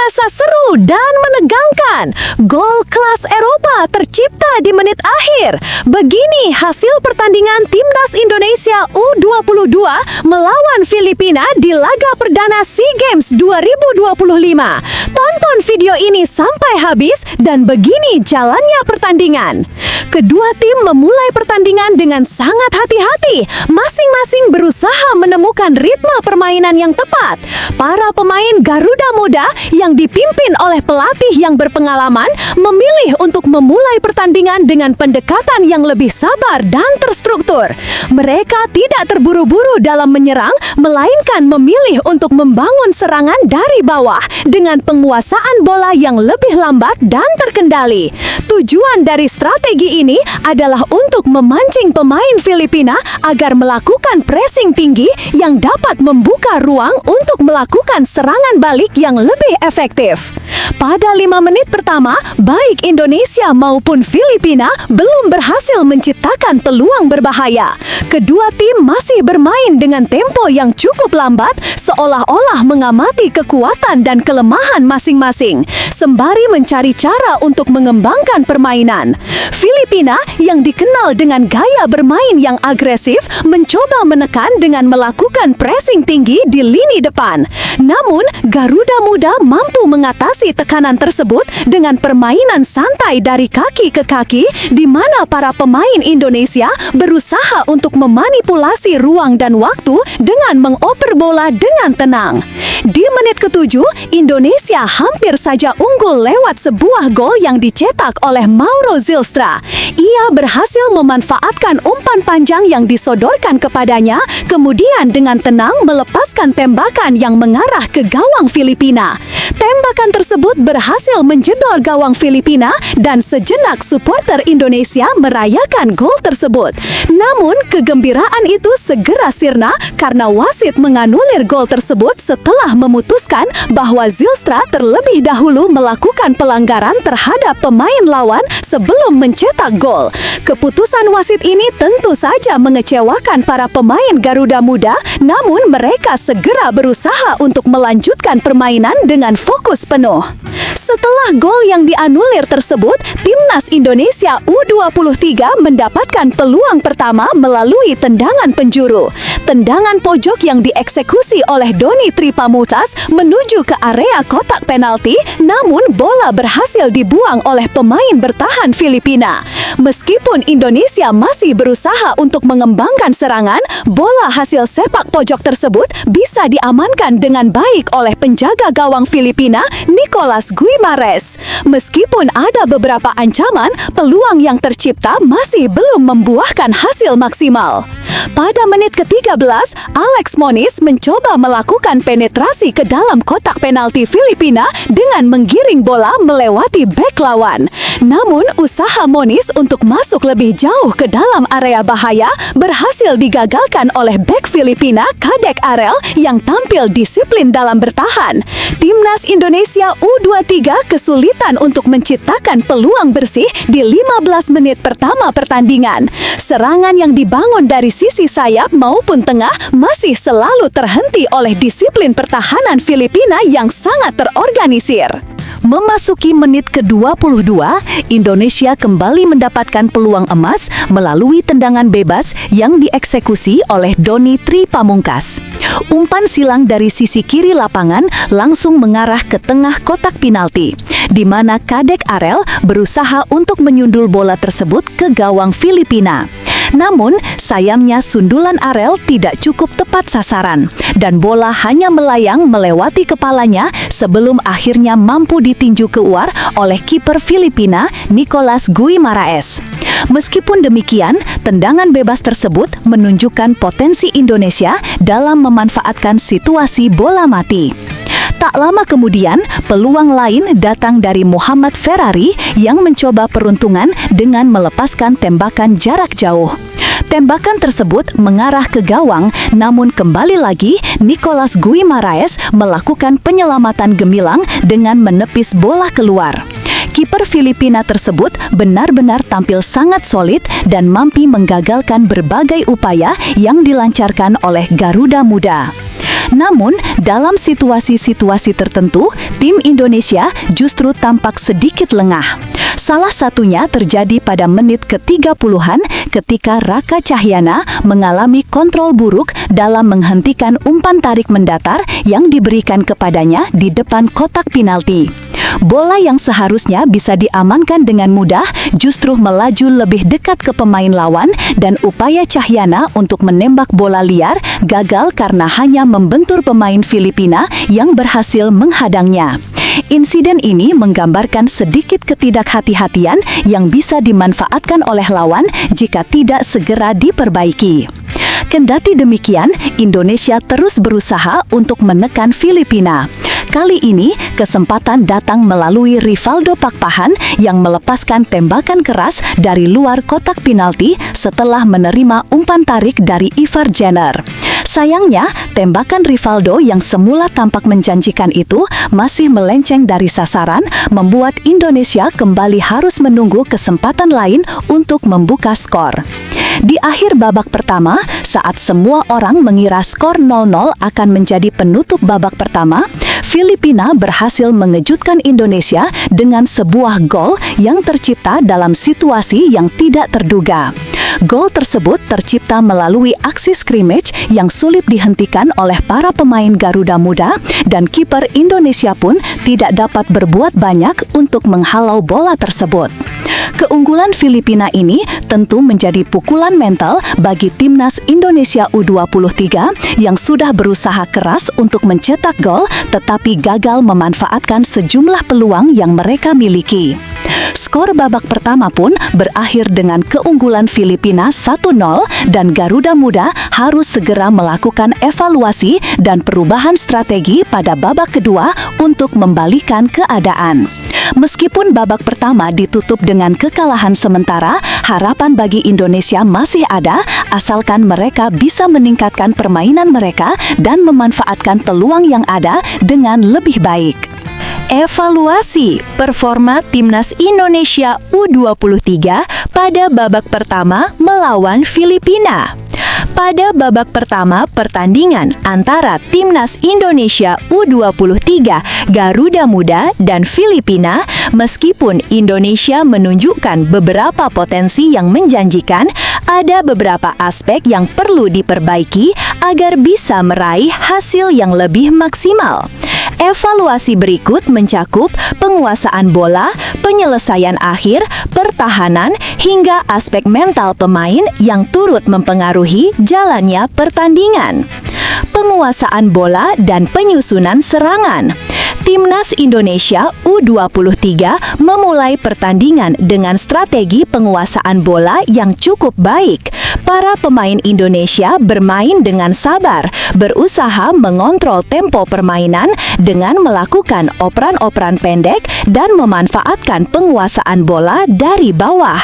biasa seru dan menegangkan. Gol kelas Eropa tercipta di menit akhir. Begini hasil pertandingan Timnas Indonesia U22 melawan Filipina di laga perdana SEA Games 2025. Tonton video ini sampai habis dan begini jalannya pertandingan. Kedua tim memulai pertandingan dengan sangat hati-hati. Masing-masing berusaha menemukan ritme permainan yang tepat. Para pemain Garuda Muda yang dipimpin oleh pelatih yang berpengalaman memilih untuk memulai pertandingan dengan pendekatan yang lebih sabar dan terstruktur. Mereka tidak terburu-buru dalam menyerang, melainkan memilih untuk membangun serangan dari bawah dengan penguasaan bola yang lebih lambat dan terkendali. Tujuan dari strategi ini adalah untuk memancing pemain Filipina agar melakukan pressing tinggi yang dapat membuka ruang untuk melakukan serangan balik yang lebih efektif. Pada 5 menit pertama, baik Indonesia maupun Filipina belum berhasil menciptakan peluang berbahaya. Kedua tim masih bermain dengan tempo yang cukup lambat, seolah-olah mengamati kekuatan dan kelemahan masing-masing, sembari mencari cara untuk mengembangkan permainan. Filipina yang dikenal dengan gaya bermain yang agresif mencoba menekan dengan melakukan pressing tinggi di lini depan. Namun, Garuda Muda mampu mengatasi tekanan tersebut dengan permainan santai dari kaki ke kaki, di mana para pemain Indonesia berusaha untuk memanipulasi ruang dan waktu dengan mengoper bola dengan tenang. Di menit ke-7, Indonesia hampir saja unggul lewat sebuah gol yang dicetak oleh Mauro Zylstra. Ia berhasil memanfaatkan umpan panjang yang disodorkan kepadanya, kemudian dengan tenang melepaskan tembakan yang mengarah ke gawang Filipina. Tembakan tersebut berhasil menjedor gawang Filipina dan sejenak supporter Indonesia merayakan gol tersebut. Namun, kegembiraan itu segera sirna karena wasit menganulir gol tersebut setelah memutuskan bahwa Zylstra terlebih dahulu melakukan pelanggaran terhadap pemain lawan sebelum mencetak gol. Keputusan wasit ini tentu saja mengecewakan para pemain Garuda Muda, namun mereka segera berusaha untuk melanjutkan permainan dengan fokus penuh. Setelah gol yang dianulir tersebut, Timnas Indonesia U23 mendapatkan peluang pertama melalui tendangan penjuru. Tendangan pojok yang dieksekusi oleh Doni Tripamutas menuju ke area kotak penalti, namun bola berhasil dibuang oleh pemain bertahan Filipina. Meskipun Indonesia masih berusaha untuk mengembangkan serangan, bola hasil sepak pojok tersebut bisa diamankan dengan baik oleh penjaga gawang Filipina, Nicolas Guimares. Meskipun ada beberapa ancaman, peluang yang tercipta masih belum membuahkan hasil maksimal. Pada menit ke-13, Alex Moniz mencoba melakukan penetrasi ke dalam kotak penalti Filipina dengan menggiring bola melewati bek lawan. Namun, usaha Moniz untuk masuk lebih jauh ke dalam area bahaya berhasil digagalkan oleh bek Filipina, Kadek Arel, yang tampil disiplin dalam bertahan. Timnas Indonesia U23 kesulitan untuk menciptakan peluang bersih di 15 menit pertama pertandingan. Serangan yang dibangun dari sisi sayap maupun tengah masih selalu terhenti oleh disiplin pertahanan Filipina yang sangat terorganisir. Memasuki menit ke-22, Indonesia kembali mendapatkan peluang emas melalui tendangan bebas yang dieksekusi oleh Doni Tripamungkas. Umpan silang dari sisi kiri lapangan langsung mengarah ke tengah kotak penalti, di mana Kadek Arel berusaha untuk menyundul bola tersebut ke gawang Filipina. Namun, sayangnya sundulan Arel tidak cukup tepat sasaran, dan bola hanya melayang melewati kepalanya sebelum akhirnya mampu ditinju keluar oleh kiper Filipina, Nicolas Guimares. Meskipun demikian, tendangan bebas tersebut menunjukkan potensi Indonesia dalam memanfaatkan situasi bola mati. Tak lama kemudian, peluang lain datang dari Muhammad Ferrari yang mencoba peruntungan dengan melepaskan tembakan jarak jauh. Tembakan tersebut mengarah ke gawang, namun kembali lagi Nicolas Guimares melakukan penyelamatan gemilang dengan menepis bola keluar. Kiper Filipina tersebut benar-benar tampil sangat solid dan mampu menggagalkan berbagai upaya yang dilancarkan oleh Garuda Muda. Namun, dalam situasi-situasi tertentu, tim Indonesia justru tampak sedikit lengah. Salah satunya terjadi pada menit ke-30-an ketika Raka Cahyana mengalami kontrol buruk dalam menghentikan umpan tarik mendatar yang diberikan kepadanya di depan kotak penalti. Bola yang seharusnya bisa diamankan dengan mudah justru melaju lebih dekat ke pemain lawan dan upaya Cahyana untuk menembak bola liar gagal karena hanya membentur pemain Filipina yang berhasil menghadangnya. Insiden ini menggambarkan sedikit ketidakhati-hatian yang bisa dimanfaatkan oleh lawan jika tidak segera diperbaiki. Kendati demikian, Indonesia terus berusaha untuk menekan Filipina. Kali ini, kesempatan datang melalui Rivaldo Pakpahan yang melepaskan tembakan keras dari luar kotak penalti setelah menerima umpan tarik dari Ivar Jenner. Sayangnya, tembakan Rivaldo yang semula tampak menjanjikan itu masih melenceng dari sasaran, membuat Indonesia kembali harus menunggu kesempatan lain untuk membuka skor. Di akhir babak pertama, saat semua orang mengira skor 0-0 akan menjadi penutup babak pertama, Filipina berhasil mengejutkan Indonesia dengan sebuah gol yang tercipta dalam situasi yang tidak terduga. Gol tersebut tercipta melalui aksi scrimmage yang sulit dihentikan oleh para pemain Garuda Muda dan kiper Indonesia pun tidak dapat berbuat banyak untuk menghalau bola tersebut. Keunggulan Filipina ini tentu menjadi pukulan mental bagi timnas Indonesia U23 yang sudah berusaha keras untuk mencetak gol tetapi gagal memanfaatkan sejumlah peluang yang mereka miliki. Skor babak pertama pun berakhir dengan keunggulan Filipina 1-0 dan Garuda Muda harus segera melakukan evaluasi dan perubahan strategi pada babak kedua untuk membalikan keadaan. Meskipun babak pertama ditutup dengan kekalahan sementara, harapan bagi Indonesia masih ada asalkan mereka bisa meningkatkan permainan mereka dan memanfaatkan peluang yang ada dengan lebih baik. Evaluasi performa Timnas Indonesia U23 pada babak pertama melawan Filipina. Pada babak pertama pertandingan antara Timnas Indonesia U23 Garuda Muda dan Filipina, meskipun Indonesia menunjukkan beberapa potensi yang menjanjikan, ada beberapa aspek yang perlu diperbaiki agar bisa meraih hasil yang lebih maksimal. Evaluasi berikut mencakup penguasaan bola, penyelesaian akhir, pertahanan, hingga aspek mental pemain yang turut mempengaruhi jalannya pertandingan. Penguasaan bola dan penyusunan serangan. Timnas Indonesia U23 memulai pertandingan dengan strategi penguasaan bola yang cukup baik. Para pemain Indonesia bermain dengan sabar, berusaha mengontrol tempo permainan dengan melakukan operan-operan pendek dan memanfaatkan penguasaan bola dari bawah.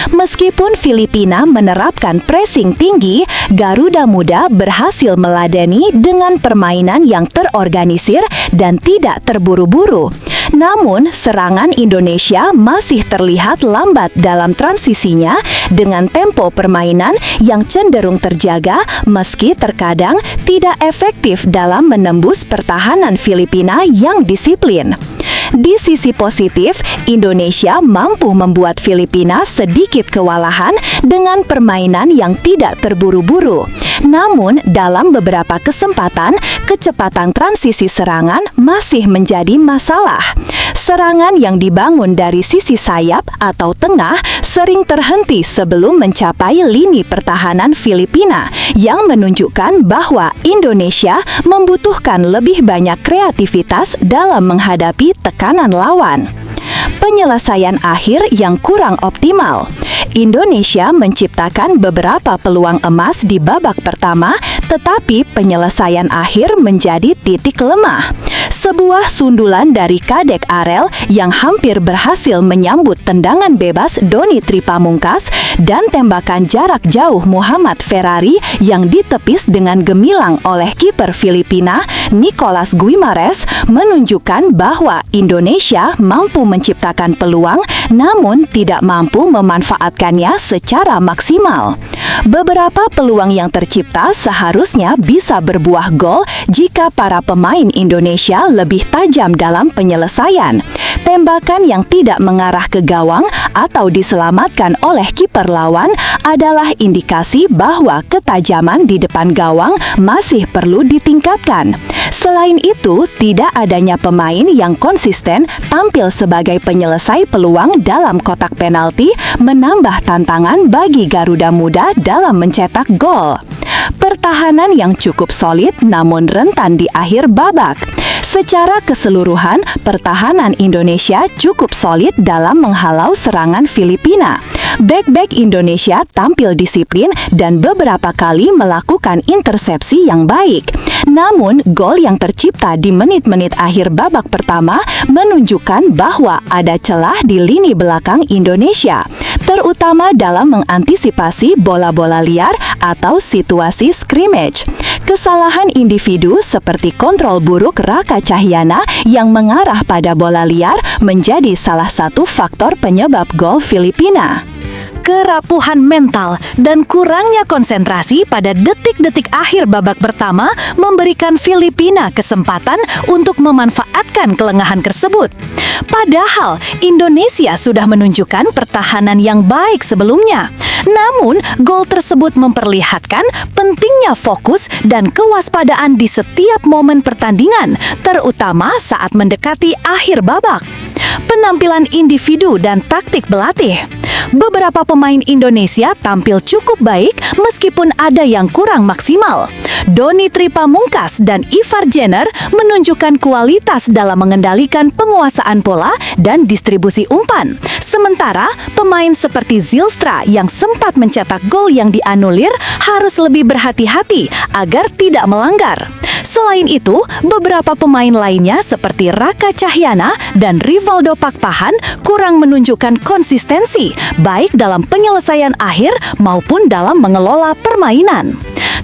Meskipun Filipina menerapkan pressing tinggi, Garuda Muda berhasil meladeni dengan permainan yang terorganisir dan tidak terburu-buru. Namun, serangan Indonesia masih terlihat lambat dalam transisinya dengan tempo permainan yang cenderung terjaga meski terkadang tidak efektif dalam menembus pertahanan Filipina yang disiplin. Di sisi positif, Indonesia mampu membuat Filipina sedikit kewalahan dengan permainan yang tidak terburu-buru. Namun, dalam beberapa kesempatan, kecepatan transisi serangan masih menjadi masalah. Serangan yang dibangun dari sisi sayap atau tengah sering terhenti sebelum mencapai lini pertahanan Filipina, yang menunjukkan bahwa Indonesia membutuhkan lebih banyak kreativitas dalam menghadapi tekanan lawan. Penyelesaian akhir yang kurang optimal. Indonesia menciptakan beberapa peluang emas di babak pertama, tetapi penyelesaian akhir menjadi titik lemah. Sebuah sundulan dari Kadek Arel yang hampir berhasil menyambut tendangan bebas Doni Tripamungkas dan tembakan jarak jauh Muhammad Ferrari yang ditepis dengan gemilang oleh kiper Filipina, Nicolas Guimares, menunjukkan bahwa Indonesia mampu menciptakan peluang namun tidak mampu memanfaatkannya secara maksimal. Beberapa peluang yang tercipta seharusnya bisa berbuah gol jika para pemain Indonesia lebih tajam dalam penyelesaian. Tembakan yang tidak mengarah ke gawang atau diselamatkan oleh kiper lawan adalah indikasi bahwa ketajaman di depan gawang masih perlu ditingkatkan. Selain itu, tidak adanya pemain yang konsisten tampil sebagai penyelesai peluang dalam kotak penalti menambah tantangan bagi Garuda Muda dalam mencetak gol. Pertahanan yang cukup solid namun rentan di akhir babak. Secara keseluruhan, pertahanan Indonesia cukup solid dalam menghalau serangan Filipina. Bek-bek Indonesia tampil disiplin dan beberapa kali melakukan intersepsi yang baik. Namun, gol yang tercipta di menit-menit akhir babak pertama menunjukkan bahwa ada celah di lini belakang Indonesia, terutama dalam mengantisipasi bola-bola liar atau situasi scrimmage. Kesalahan individu seperti kontrol buruk Raka Cahyana yang mengarah pada bola liar menjadi salah satu faktor penyebab gol Filipina. Kerapuhan mental dan kurangnya konsentrasi pada detik-detik akhir babak pertama memberikan Filipina kesempatan untuk memanfaatkan kelengahan tersebut. Padahal Indonesia sudah menunjukkan pertahanan yang baik sebelumnya. Namun, gol tersebut memperlihatkan pentingnya fokus dan kewaspadaan di setiap momen pertandingan, terutama saat mendekati akhir babak. Penampilan individu dan taktik pelatih. Beberapa pemain Indonesia tampil cukup baik meskipun ada yang kurang maksimal. Doni Tripamungkas dan Ivar Jenner menunjukkan kualitas dalam mengendalikan penguasaan bola dan distribusi umpan. Sementara, pemain seperti Zylstra yang sempat mencetak gol yang dianulir harus lebih berhati-hati agar tidak melanggar. Selain itu, beberapa pemain lainnya seperti Raka Cahyana dan Rivaldo Pakpahan kurang menunjukkan konsistensi, baik dalam penyelesaian akhir maupun dalam mengelola permainan.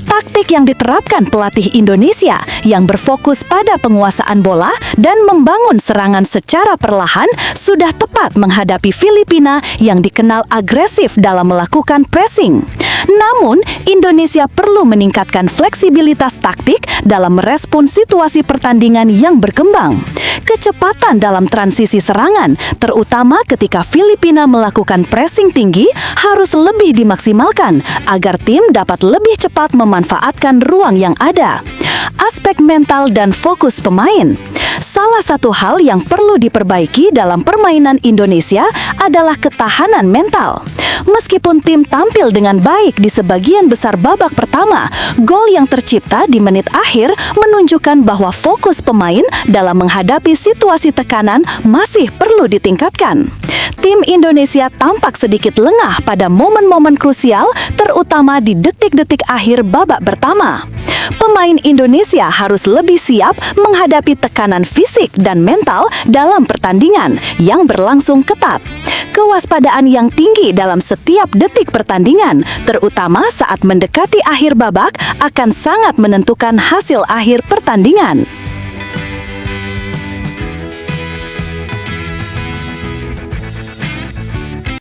Taktik yang diterapkan pelatih Indonesia yang berfokus pada penguasaan bola dan membangun serangan secara perlahan sudah tepat menghadapi Filipina yang dikenal agresif dalam melakukan pressing. Namun, Indonesia perlu meningkatkan fleksibilitas taktik dalam merespon situasi pertandingan yang berkembang. Kecepatan dalam transisi serangan, terutama ketika Filipina melakukan pressing tinggi, harus lebih dimaksimalkan agar tim dapat lebih cepat memanfaatkan ruang yang ada. Aspek mental dan fokus pemain. Salah satu hal yang perlu diperbaiki dalam permainan Indonesia adalah ketahanan mental. Meskipun tim tampil dengan baik di sebagian besar babak pertama, gol yang tercipta di menit akhir menunjukkan bahwa fokus pemain dalam menghadapi situasi tekanan masih perlu ditingkatkan. Tim Indonesia tampak sedikit lengah pada momen-momen krusial, terutama di detik-detik akhir babak pertama. Pemain Indonesia harus lebih siap menghadapi tekanan fisik dan mental dalam pertandingan yang berlangsung ketat. Kewaspadaan yang tinggi dalam setiap detik pertandingan, terutama saat mendekati akhir babak, akan sangat menentukan hasil akhir pertandingan.